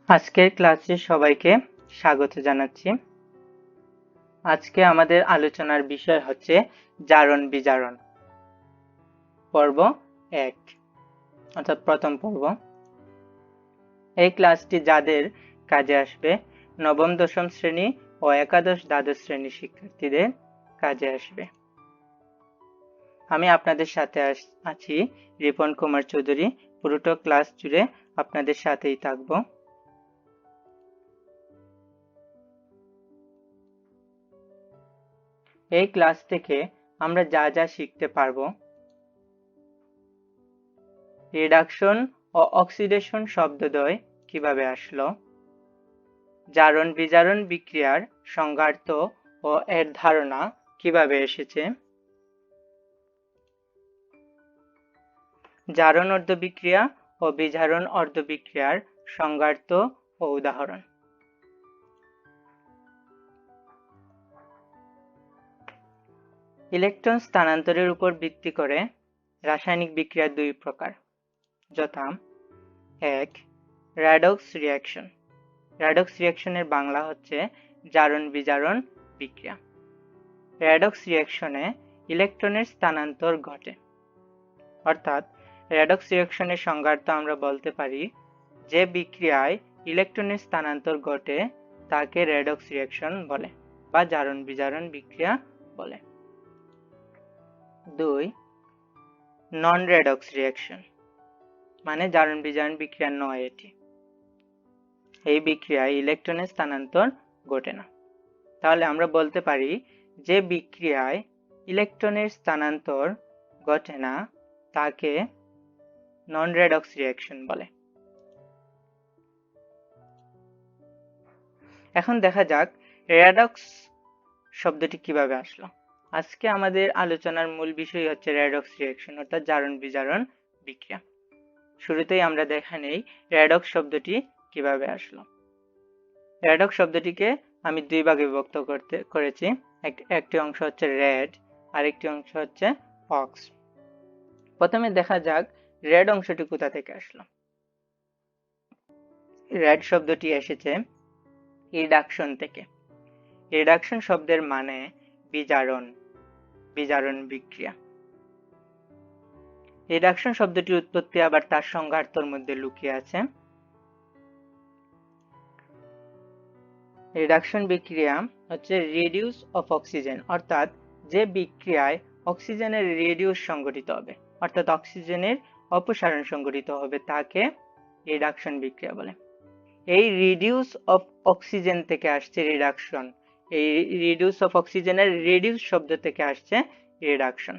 আজকের ক্লাসে সবাইকে স্বাগত জানাচ্ছি। আজকে আমাদের আলোচনার বিষয় হচ্ছে জারণ বিজারণ পর্ব 1 অর্থাৎ প্রথম পর্ব। এই ক্লাসটি যাদের কাজে আসবে নবম দশম শ্রেণী ও একাদশ দ্বাদশ শ্রেণীর শিক্ষার্থীদের কাজে আসবে। আমি আপনাদের সাথে আছি রিপন কুমার চৌধুরী। পুরোটা ক্লাস জুড়ে আপনাদের সাথেই থাকবো। এই ক্লাস থেকে আমরা যা যা শিখতে পারবো: রিডাকশন ও অক্সিডেশন শব্দদ্বয় কিভাবে আসলো, জারণ বিজারণ বিক্রিয়ার সংজ্ঞার্থ ও এর ধারণা কিভাবে এসেছে, জারণ অর্ধবিক্রিয়া ও বিজারণ অর্ধবিক্রিয়ার সংজ্ঞার্থ ও উদাহরণ। ইলেকট্রন স্থানান্তরের উপর ভিত্তি করে রাসায়নিক বিক্রিয়া দুই প্রকার, যথা: 1. র্যাডক্স রিঅ্যাকশন। র্যাডক্স রিঅ্যাকশনের বাংলা হচ্ছে জারণ বিজারণ বিক্রিয়া। র্যাডক্স রিঅ্যাকশনে ইলেকট্রনের স্থানান্তর ঘটে, অর্থাৎ র্যাডক্স রিঅ্যাকশনের সংজ্ঞার্থ আমরা বলতে পারি যে বিক্রিয়ায় ইলেকট্রনের স্থানান্তর ঘটে তাকে র্যাডক্স রিঅ্যাকশন বলে বা জারণ বিজারণ বিক্রিয়া বলে। 2. নন র্যাডক্স রিঅ্যাকশন মানে জারণ বিজারণ বিক্রিয়া নয় এটি। এই বিক্রিয়ায় ইলেকট্রনের স্থানান্তর ঘটে না। তাহলে আমরা বলতে পারি যে বিক্রিয়ায় ইলেকট্রনের স্থানান্তর ঘটে না তাকে নন র্যাডক্স রিঅ্যাকশন বলে। এখন দেখা যাক র্যাডক্স শব্দটি কিভাবে আসলো। আজকে আমাদের আলোচনার মূল বিষয় হচ্ছে র্যাডক্স রিঅ্যাকশন অর্থাৎ জারণ বিজারণ বিক্রিয়া। শুরুতেই আমরা দেখে নেই র্যাডক্স শব্দটি কিভাবে আসলো। র্যাডক্স শব্দটিকে আমি দুই ভাগে বিভক্ত করেছি। একটি অংশ হচ্ছে র্যাড, আরেকটি অংশ হচ্ছে অক্স। প্রথমে দেখা যাক র্যাড অংশটি কোথা থেকে আসলো। র্যাড শব্দটি এসেছে রিডাকশন থেকে। রিডাকশন শব্দের মানে বিজারণ, বিজারণ বিক্রিয়া। রিডাকশন শব্দটির উৎপত্তি আবার তার সংজ্ঞার্থের মধ্যে লুকিয়ে আছে। রিডাকশন বিক্রিয়া হচ্ছে রিডিউস অফ অক্সিজেন, অর্থাৎ যে বিক্রিয়ায় অক্সিজেনের রিডিউস সংঘটিত হবে অর্থাৎ অক্সিজেনের অপসারণ সংঘটিত হবে তাকে রিডাকশন বিক্রিয়া বলে। এই রিডিউস অফ অক্সিজেন থেকে আসছে রিডাকশন। এই রিডিউস অফ অক্সিজেনের রিডিউস শব্দ থেকে আসছে রিডাকশন,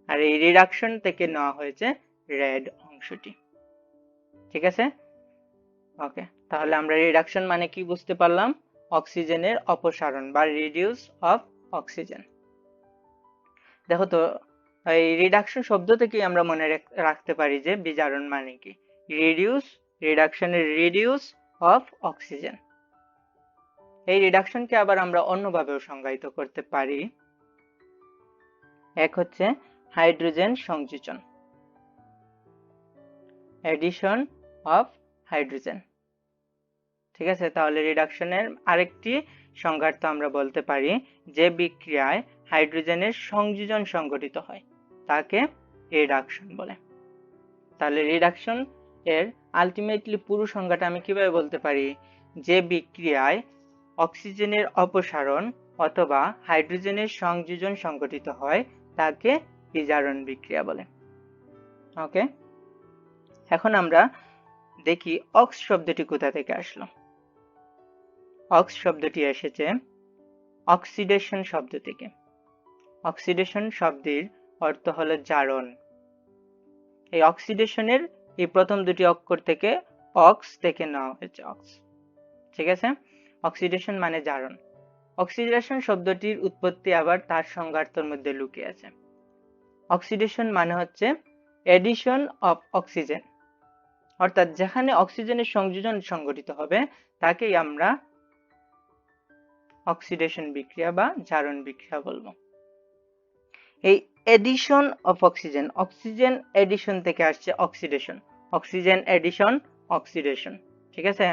আর এই রিডাকশন থেকে নেওয়া হয়েছে রেড অংশটি। ঠিক আছে, ওকে। তাহলে আমরা রিডাকশন মানে কি বুঝতে পারলাম? অক্সিজেনের অপসারণ বা রিডিউস অফ অক্সিজেন। দেখো তো, এই রিডাকশন শব্দ থেকে আমরা মনে রাখতে পারি যে বিজারণ মানে কি রিডিউস, রিডাকশনের রিডিউস অফ অক্সিজেন। এই রিডাকশনকে আবার আমরা অন্যভাবেও সংজ্ঞায়িত করতে পারি। এক হচ্ছে হাইড্রোজেন সংযোজন, এডিশন অফ হাইড্রোজেন। ঠিক আছে, তাহলে রিডাকশনের আরেকটি সংজ্ঞার্থ আমরা বলতে পারি যে বিক্রিয়ায় হাইড্রোজেনের সংযোজন সংঘটিত হয় তাকে রিডাকশন বলে। তাহলে রিডাকশন এর আলটিমেটলি পুরো সংজ্ঞাটা আমি কিভাবে বলতে পারি? যে বিক্রিয়ায় অক্সিজেনের অপসারণ অথবা হাইড্রোজেনের সংযোজন সংঘটিত হয় তাকে বিজারণ বিক্রিয়া বলে। ওকে, এখন আমরা দেখি অক্স শব্দটি কোথা থেকে আসলো। অক্স শব্দটি এসেছে অক্সিডেশন শব্দ থেকে। অক্সিডেশন শব্দের অর্থ হলো জারণ। এই অক্সিডেশনের এই প্রথম দুটি অক্ষর থেকে অক্স থেকে নেওয়া হয়েছে, অক্স। ঠিক আছে, অক্সিডেশন মানে জারণ। অক্সিডেশন শব্দটির উৎপত্তি আবার তার সংজ্ঞার্থের মধ্যে লুকিয়ে আছে। অক্সিডেশন মানে হচ্ছে এডিশন অফ অক্সিজেন, অর্থাৎ যেখানে অক্সিজেনের সংযোজন সংঘটিত হবে তাকেই আমরা অক্সিডেশন বিক্রিয়া বা জারণ বিক্রিয়া বলবো। এই addition of oxygen, oxygen addition থেকে আসছে অক্সিডেশন, অক্সিজেন এডিশন অক্সিডেশন। ঠিক আছে,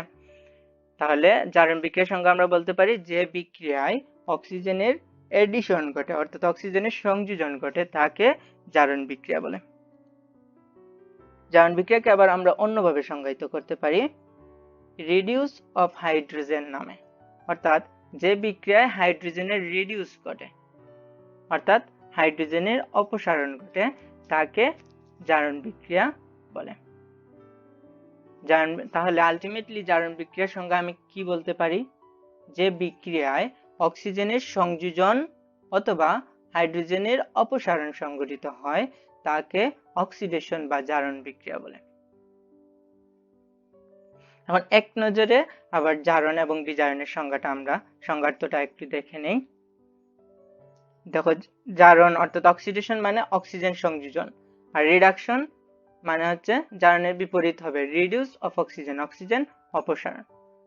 তাহলে জারণ বিক্রিয়ার সংজ্ঞা আমরা বলতে পারি যে বিক্রিয়ায় অক্সিজেনের এডিশন ঘটে অর্থাৎ অক্সিজেনের সংযোজন ঘটে তাকে জারণ বিক্রিয়া বলে। জারণ বিক্রিয়াকে আবার আমরা অন্যভাবে সংজ্ঞায়িত করতে পারি রিডিউস অফ হাইড্রোজেন নামে, অর্থাৎ যে বিক্রিয়ায় হাইড্রোজেনের রিডিউস ঘটে অর্থাৎ হাইড্রোজেনের অপসারণ ঘটে তাকে জারণ বিক্রিয়া বলে। তাহলে আলটিমেটলি জারণ বিক্রিয়ার সংজ্ঞা আমি কি বলতে পারি? যে বিক্রিয়ায় অক্সিজেনের সংযোজন অথবা হাইড্রোজেনের অপসারণ সংঘটিত হয় তাকে অক্সিডেশন বা জারণ বিক্রিয়া বলে। এখন এক নজরে আবার জারণ এবং বিজারণের সংজ্ঞার্থটা একটু দেখে নেই। দেখো, জারণ অর্থাৎ অক্সিডেশন মানে অক্সিজেন সংযোজন, আর রিডাকশন মানে হচ্ছে জারণের বিপরীত হবে রিডিউস অফ অক্সিজেন, অক্সিজেন অপসারণ।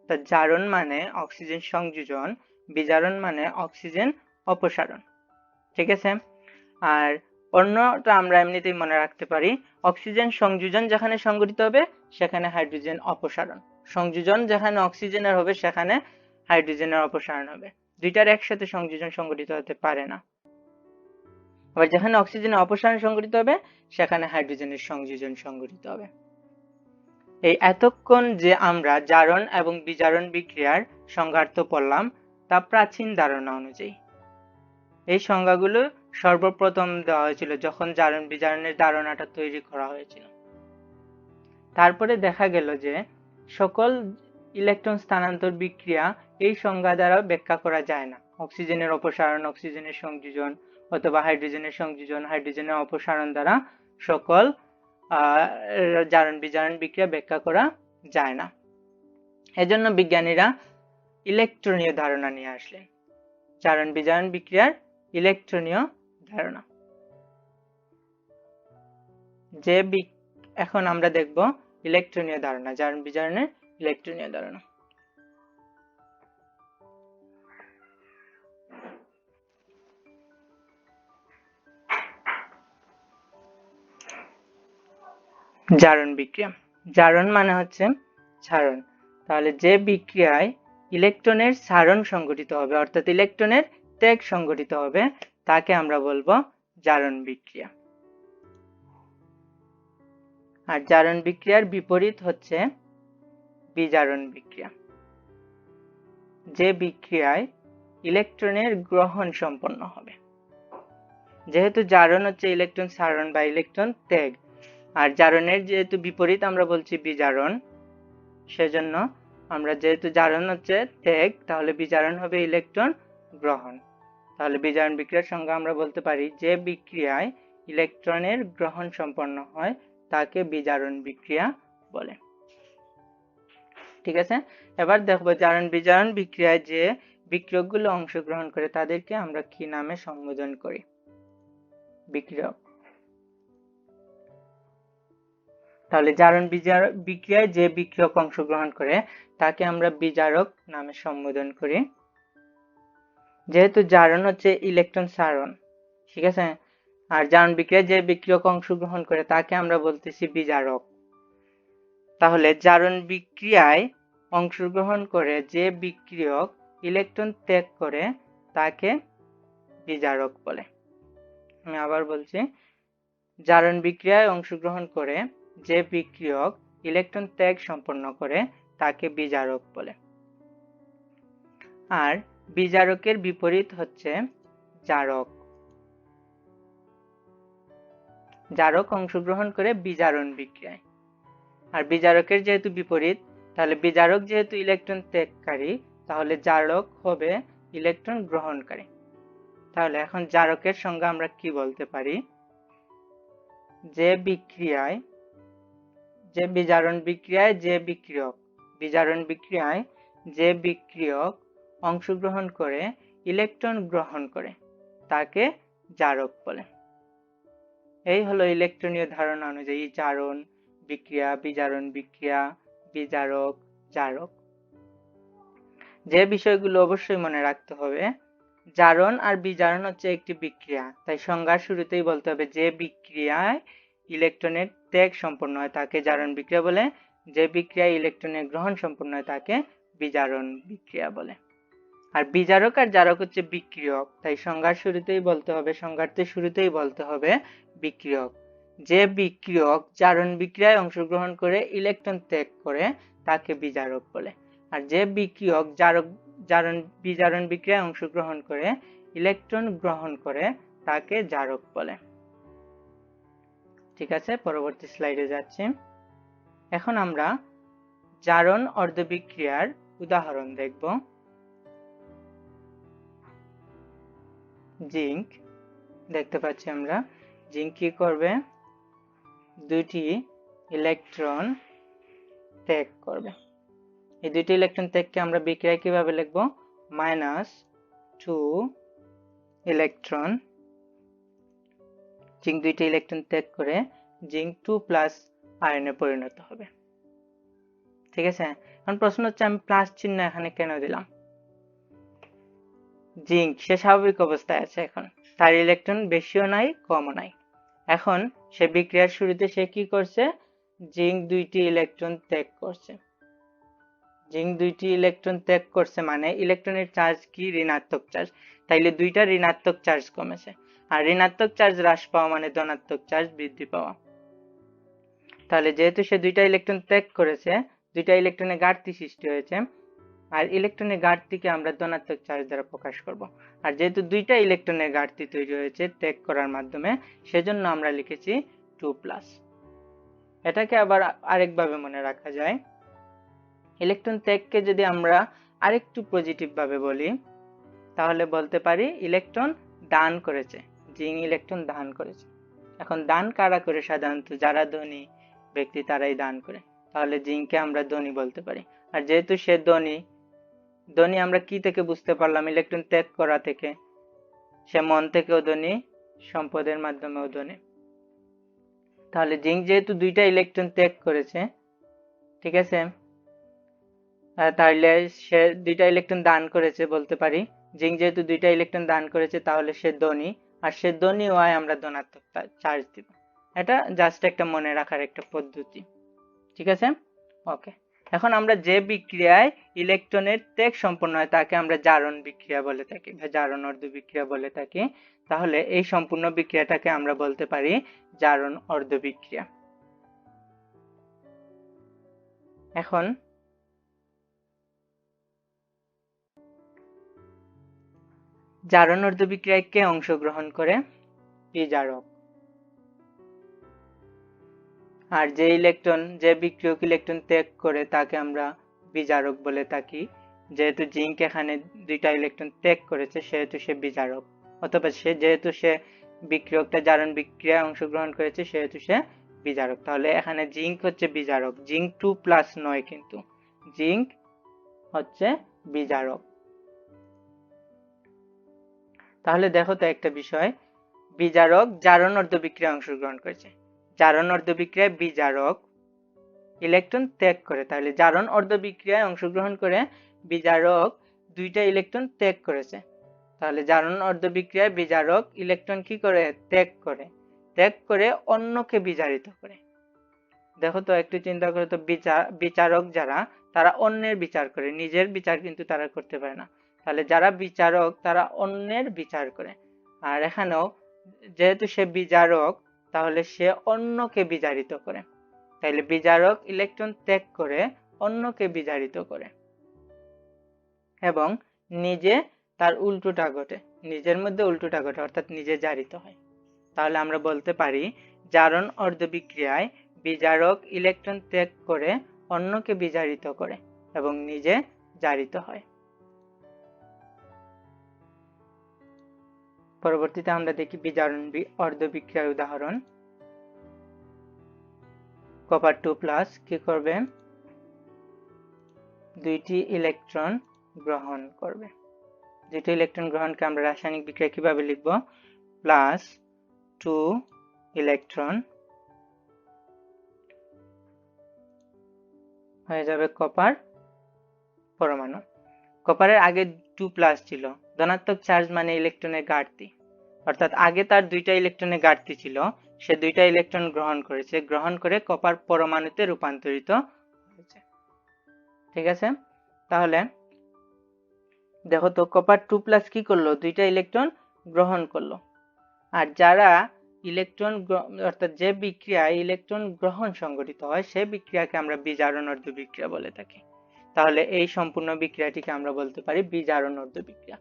তা জারণ মানে অক্সিজেন সংযোজন, বিজারণ মানে অক্সিজেন অপসারণ। ঠিক আছে? আর অন্যটা আমরা এমনিতেই মনে রাখতে পারি, অক্সিজেন সংযোজন যেখানে সংঘটিত হবে সেখানে হাইড্রোজেন অপসারণ, সংযোজন যেখানে অক্সিজেনের হবে সেখানে হাইড্রোজেনের অপসারণ হবে। দুইটার একসাথে সংযোজন সংঘটিত হতে পারে না। আবার যেখানে অক্সিজেনের অপসারণ সংঘটিত হবে সেখানে হাইড্রোজেনের সংযোজন সংঘটিত হবে। এই এতক্ষণ যে আমরা জারণ এবং বিজারণ বিক্রিয়ার সংজ্ঞার্থ পড়লাম তা প্রাচীন ধারণা অনুযায়ী। এই সংজ্ঞাগুলো সর্বপ্রথম দেওয়া হয়েছিল যখন জারণ বিজারণের ধারণাটা তৈরি করা হয়েছিল। তারপরে দেখা গেল যে সকল ইলেকট্রন স্থানান্তর বিক্রিয়া এই সংজ্ঞা দ্বারা ব্যাখ্যা করা যায় না। অক্সিজেনের অপসারণ, অক্সিজেনের সংযোজন অথবা হাইড্রোজেনের সংযোজন, হাইড্রোজেনের অপসারণ দ্বারা সকল জারণ বিজারণ বিক্রিয়া ব্যাখ্যা করা যায় না। এজন্য বিজ্ঞানীরা ইলেকট্রনীয় ধারণা নিয়ে আসলেন, জারণ বিজারণ বিক্রিয়ার ইলেকট্রনীয় ধারণা। যে এখন আমরা দেখব ইলেকট্রনীয় ধারণা, জারণ বিজারণের ইলেকট্রনীয় ধারণা। জারণ বিক্রিয়া, জারণ মানে হচ্ছে ছাড়ন। তাহলে যে বিক্রিয়ায় ইলেকট্রনের ছাড়ন সংঘটিত হবে অর্থাৎ ইলেকট্রনের ত্যাগ সংঘটিত হবে তাকে আমরা বলবো জারণ বিক্রিয়া। আর জারণ বিক্রিয়ার বিপরীত হচ্ছে বিজারণ বিক্রিয়া। যে বিক্রিয়ায় ইলেকট্রনের গ্রহণ সম্পন্ন হবে। যেহেতু জারণ হচ্ছে ইলেকট্রন ছাড়ন বা ইলেকট্রন ত্যাগ, আর জারণের যেহেতু বিপরীত আমরা বলছি বিজারণ, সেজন্য আমরা যেহেতু জারণ হচ্ছে ত্যাগ তাহলে বিজারণ হবে ইলেকট্রন গ্রহণ। তাহলে বিজারণ বিক্রিয়ার সংজ্ঞা আমরা বলতে পারি যে বিক্রিয়ায় ইলেকট্রনের গ্রহণ সম্পন্ন হয় তাকে বিজারণ বিক্রিয়া বলে। ঠিক আছে? এবার দেখবো জারণ বিজারণ বিক্রিয়ায় যে বিক্রিয়কগুলো অংশগ্রহণ করে তাদেরকে আমরা কি নামে সম্বোধন করি? বিক্রিয়ক। তাহলে জারণ বিক্রিয়ায় যে বিক্রিয়ক অংশগ্রহণ করে তাকে আমরা বিজারক নামে সম্বোধন করি। যেহেতু জারণ হচ্ছে ইলেকট্রন ছাড়ন, ঠিক আছে, আর জারণ বিক্রিয়ায় যে বিক্রিয়ক অংশগ্রহণ করে তাকে আমরা বলতেছি বিজারক। তাহলে জারণ বিক্রিয়ায় অংশগ্রহণ করে যে বিক্রিয়ক ইলেকট্রন ত্যাগ করে তাকে বিজারক বলে। আমি আবার বলছি, জারণ বিক্রিয়ায় অংশগ্রহণ করে যে বিক্রিয়ক ইলেকট্রন ত্যাগ সম্পন্ন করে তাকে বিজারক বলে। আর বিজারকের বিপরীত হচ্ছে জারক। জারক অংশগ্রহণ করে বিজারণ বিক্রিয়ায়, আর বিজারকের যেহেতু বিপরীত, তাহলে বিজারক যেহেতু ইলেকট্রন ত্যাগকারী তাহলে জারক হবে ইলেকট্রন গ্রহণকারী। তাহলে এখন জারকের সংজ্ঞা আমরা কি বলতে পারি? যে বিক্রিয়ায়, যে বিজারণ বিক্রিয়ায় যে বিক্রিয়ক, বিজারণ বিক্রিয়ায় যে বিক্রিয়ক অংশগ্রহণ করে ইলেকট্রন গ্রহণ করে তাকে জারক বলে। এই হলো ইলেকট্রনীয় ধারণা অনুযায়ী জারণ বিক্রিয়া, বিজারণ বিক্রিয়া, বিজারক, জারক। যে বিষয়গুলো অবশ্যই মনে রাখতে হবে, জারণ আর বিজারণ হচ্ছে একটি বিক্রিয়া, তাই সংজ্ঞার শুরুতেই বলতে হবে যে বিক্রিয়ায় ইলেকট্রনের ত্যাগ সম্পন্ন হয় তাকে জারণ বিক্রিয়া বলে, যে বিক্রিয়ায় ইলেকট্রনের গ্রহণ সম্পন্ন হয় তাকে বিজারণ বিক্রিয়া বলে। আর বিজারক আর জারক হচ্ছে বিক্রিয়ক, তাই সংজ্ঞার শুরুতেই বলতে হবে বিক্রিয়ক। যে বিক্রিয়ক জারণ বিক্রিয়ায় অংশগ্রহণ করে ইলেকট্রন ত্যাগ করে তাকে বিজারক বলে। আর যে বিক্রিয়ক বিজারণ বিক্রিয়ায় অংশগ্রহণ করে ইলেকট্রন গ্রহণ করে তাকে জারক বলে। ঠিক আছে, পরবর্তী স্লাইডে যাচ্ছি। এখন আমরা জারণ অর্ধবিক্রিয়ার উদাহরণ দেখব। জিঙ্ক দেখতে পাচ্ছি আমরা, জিঙ্ক কি করবে, দুইটি ইলেকট্রন ত্যাগ করবে। এই দুইটি ইলেকট্রন ত্যাগকে আমরা বিক্রিয়ায় কিভাবে লিখব, -2 ইলেকট্রন। জিঙ্ক দুইটি ইলেকট্রন ত্যাগ করে জিঙ্ক 2+ আয়নে পরিণত হবে। ঠিক আছে, এখন প্রশ্ন হচ্ছে আমি প্লাস চিহ্ন এখানে কেন দিলাম। জিঙ্ক সে স্বাভাবিক অবস্থায় আছে, এখন তার ইলেকট্রন বেশিও নাই কমও নাই। এখন সে বিক্রিয়ার শুরুতে সে কি করছে, জিঙ্ক দুইটি ইলেকট্রন ত্যাগ করছে। জিঙ্ক দুইটি ইলেকট্রন ত্যাগ করছে মানে ইলেকট্রনের চার্জ কি, ঋণাত্মক চার্জ, তাইলে দুইটা ঋণাত্মক চার্জ কমেছে। আর ঋণাত্মক চার্জ হ্রাস পাওয়া মানে ধনাত্মক চার্জ বৃদ্ধি পাওয়া। তাহলে যেহেতু সে দুইটা ইলেকট্রন ত্যাগ করেছে, দুইটা ইলেকট্রনের ঘাটতি সৃষ্টি হয়েছে, আর ইলেকট্রনের ঘাটতিকে আমরা ধনাত্মক চার্জ দ্বারা প্রকাশ করব। আর যেহেতু দুইটা ইলেকট্রনের ঘাটতি তৈরি হয়েছে ত্যাগ করার মাধ্যমে, সেজন্য আমরা লিখেছি 2+। এটাকে আবার আরেকভাবে মনে রাখা যায়, ইলেকট্রন ত্যাগকে যদি আমরা আরেকটু পজিটিভ ভাবে বলি, তাহলে বলতে পারি ইলেকট্রন দান করেছে, জিঙ্ক ইলেকট্রন দান করেছে। এখন দান কারা করে, সাধারণত যারা ধনী ব্যক্তি তারাই দান করে, তাহলে জিঙ্ককে আমরা ধনী বলতে পারি। আর যেহেতু সে ধনী আমরা কি থেকে বুঝতে পারলাম, ইলেকট্রন ত্যাগ করা থেকে। সে মন থেকেও ধনী, সম্পদের মাধ্যমেও ধনী। তাহলে জিঙ্ক যেহেতু দুইটা ইলেকট্রন ত্যাগ করেছে, ঠিক আছে, তাহলে সে দুইটা ইলেকট্রন দান করেছে বলতে পারি। জিঙ্ক যেহেতু দুইটা ইলেকট্রন দান করেছে তাহলে সে ধনী, আর সে ধনী হওয়ায় আমরা ধনাত্মক চার্জ দিব। এটা জাস্ট একটা মনে রাখার একটা পদ্ধতি। ঠিক আছে, ওকে। এখন আমরা যে বিক্রিয়ায় ইলেকট্রনের ত্যাগ সম্পন্ন হয় তাকে আমরা জারণ বিক্রিয়া বলে থাকি বা জারণ অর্ধবিক্রিয়া বলে থাকি। তাহলে এই সম্পূর্ণ বিক্রিয়াটাকে আমরা বলতে পারি জারণ অর্ধবিক্রিয়া। এখন জারণ অর্ধবিক্রিয়ায় কে অংশগ্রহণ করে, বিজারক। আর যে বিক্রিয়ক ইলেকট্রন ত্যাগ করে তাকে আমরা বিজারক বলে থাকি। যেহেতু জিঙ্ক এখানে দুইটা ইলেকট্রন ত্যাগ করেছে সেহেতু সে বিজারক, অথবা যেহেতু সে বিক্রিয়কটা জারণ বিক্রিয়ায় অংশগ্রহণ করেছে সেহেতু সে বিজারক। তাহলে এখানে জিঙ্ক হচ্ছে বিজারক, জিঙ্ক 2+ নয়, কিন্তু জিঙ্ক হচ্ছে বিজারক। তাহলে দেখো তো একটা বিষয়, বিজারক জারণ অর্ধবিক্রিয়ায় অংশগ্রহণ করেছে, জারণ অর্ধবিক্রিয়ায় বিজারক ইলেকট্রন ত্যাগ করে, তাহলে জারণ অর্ধবিক্রিয়ায় অংশগ্রহণ করে বিজারক দুইটা ইলেকট্রন ত্যাগ করেছে। তাহলে জারণ অর্ধবিক্রিয়ায় বিজারক ইলেকট্রন কি করে, ত্যাগ করে অন্যকে বিজারিত করে। দেখো তো একটু চিন্তা করে তো, বিচারক যারা তারা অন্যের বিচার করে, নিজের বিচার কিন্তু তারা করতে পারে না। তাহলে যারা বিচারক তারা অন্যের বিচার করে। আর এখানেও যেহেতু সে বিজারক তাহলে সে অন্যকে বিজারিত করে, তাইলে বিজারক ইলেকট্রন ত্যাগ করে অন্যকে বিজারিত করে এবং নিজে তার উল্টোটা ঘটে, নিজের মধ্যে উল্টোটা ঘটে, অর্থাৎ নিজে জারিত হয়। তাহলে আমরা বলতে পারি জারণ অর্ধবিক্রিয়ায় বিজারক ইলেকট্রন ত্যাগ করে অন্যকে বিজারিত করে এবং নিজে জারিত হয়। পরবর্তীতে আমরা দেখি বিজারণ অর্ধবিক্রিয়ার উদাহরণ। কপার 2+ কি করবে, দুইটি ইলেকট্রন গ্রহণ করবে। দুইটি ইলেকট্রন গ্রহণকে আমরা রাসায়নিক বিক্রিয়া কিভাবে লিখব, +2 ইলেকট্রন হয়ে যাবে কপার পরমাণু। কপারের আগে 2+ ছিল, ধনাত্মক চার্জ মানে ইলেকট্রনের ঘাটতি, অর্থাৎ আগে তার দুইটা ইলেকট্রনের ঘাটতি ছিল, সে দুইটা ইলেকট্রন গ্রহণ করেছে, গ্রহণ করে কপার পরমাণুতে রূপান্তরিত হয়েছে। ঠিক আছে, তাহলে দেখো তো কপার 2+ কি করলো, দুইটা ইলেকট্রন গ্রহণ করলো। আর যারা ইলেকট্রন অর্থাৎ যে বিক্রিয়ায় ইলেকট্রন গ্রহণ সংঘটিত হয় সেই বিক্রিয়াকে আমরা বিজারণ-অর্ধ বিক্রিয়া বলে থাকি। তাহলে এই সম্পূর্ণ বিক্রিয়াটিকে আমরা বলতে পারি বিজারণ-অর্ধ বিক্রিয়া।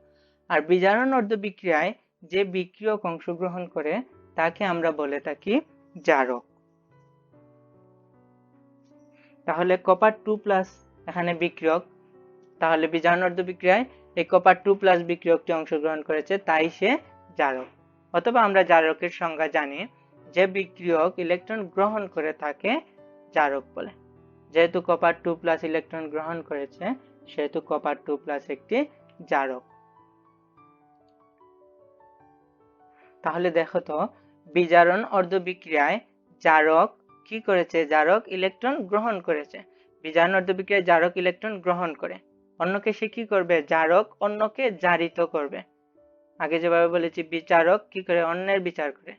আর বিজারণ-অর্ধ বিক্রিয়ায় যে বিক্রিয়ক অংশগ্রহণ করে তাকে আমরা বলে থাকি জারক। তাহলে কপার 2+ এখানে বিক্রিয়ক, তাহলে বিজারণ-অর্ধ বিক্রিয়ায় এই কপার 2+ বিক্রিয়কটি অংশগ্রহণ করেছে, তাই সে জারক। অথবা আমরা জারকের সংজ্ঞা জানি, যে বিক্রিয়ক ইলেকট্রন গ্রহণ করে তাকে জারক বলে। যেহেতু কপার 2+ ইলেকট্রন গ্রহণ করেছে সেহেতু কপার 2+ একটি জারক। তাহলে দেখো তো বিজারণ অর্ধ বিক্রিয়ায় জারক কি করেছে, জারক ইলেকট্রন গ্রহণ করেছে। বিজারণ অর্ধ বিক্রিয়ায় জারক ইলেকট্রন গ্রহণ করে, অন্যকে সে কি করবে, জারক অন্যকে জারিত করবে। আগে যেভাবে বলেছি বিচারক কি করে, অন্যের বিচার করে,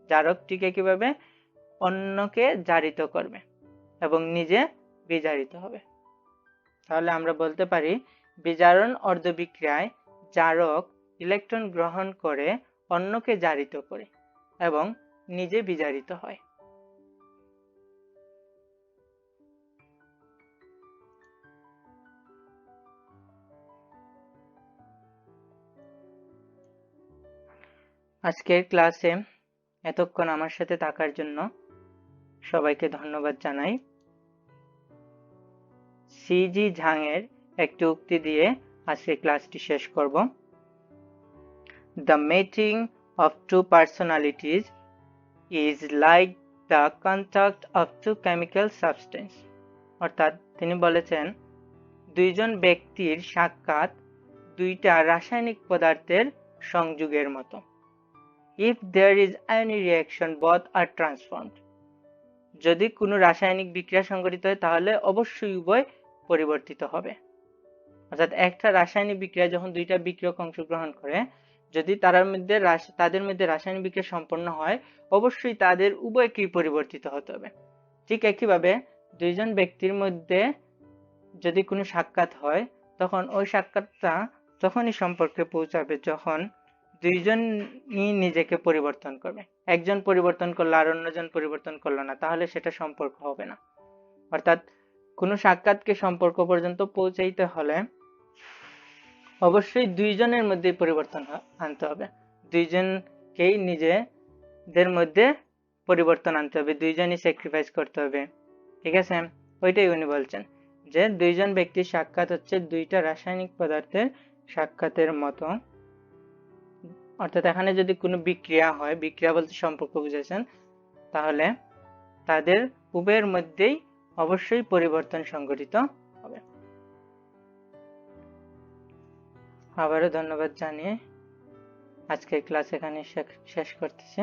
জারকটিকে কিভাবে অন্যকে জারিত করবে এবং নিজে বিজারিত হবে। তাহলে আমরা বলতে পারি বিজারণ অর্ধ বিক্রিয়ায় জারক ইলেকট্রন গ্রহণ করে অন্যকে জারিত করে এবং নিজে বিজারিত হয়। আজকের ক্লাসে এতক্ষণ আমার সাথে থাকার জন্য সবাইকে ধন্যবাদ জানাই। সিজি ঝাংয়ের একটি উক্তি দিয়ে আজকে ক্লাসটি শেষ করব। The mating of two personalities is like the contact of two chemical substances. অর্থাৎ তিনি বলেছেন দুইজন ব্যক্তির সাক্ষাৎ দুইটা রাসায়নিক পদার্থের সংযোগের মতো। If there is any reaction, both are transformed. যদি কোনো রাসায়নিক বিক্রিয়া সংঘটিত হয় তাহলে অবশ্যই উভয় পরিবর্তিত হবে। অর্থাৎ একটা রাসায়নিক বিক্রিয়া যখন দুইটা বিক্রিয়ক অংশগ্রহণ করে, যদি তাদের মধ্যে রাসায়নিক বিক্রিয়া সম্পন্ন হয় অবশ্যই তাদের উভয়কেই পরিবর্তিত হতে হবে। ঠিক একইভাবে দুইজন ব্যক্তির মধ্যে যদি কোনো সাক্ষাৎ হয় তখন ওই সাক্ষাৎটা তখনই সম্পর্কে পৌঁছাবে যখন দুইজনই নিজেকে পরিবর্তন করবে। একজন পরিবর্তন করলো আর অন্যজন পরিবর্তন করলো না, তাহলে সেটা সম্পর্ক হবে না। অর্থাৎ কোনো সাক্ষাৎকে সম্পর্ক পর্যন্ত পৌঁছাইতে হলে অবশ্যই দুইজনের মধ্যে পরিবর্তন আনতে হবে, দুইজনকেই নিজেদের মধ্যে পরিবর্তন আনতে হবে, দুইজনই স্যাক্রিফাইস করতে হবে। ঠিক আছে, ওইটাই উনি বলছেন যে দুইজন ব্যক্তির সাক্ষাৎ হচ্ছে দুইটা রাসায়নিক পদার্থের সাক্ষাতের মতো। অর্থাৎ এখানে যদি কোনো বিক্রিয়া হয়, বিক্রিয়া বলতে সম্পর্ক বুঝেছেন, তাহলে তাদের উভয়ের মধ্যেই অবশ্যই পরিবর্তন সংঘটিত হবে। আবারও ধন্যবাদ জানিয়ে আজকের ক্লাস এখানে শেষ করতেছি।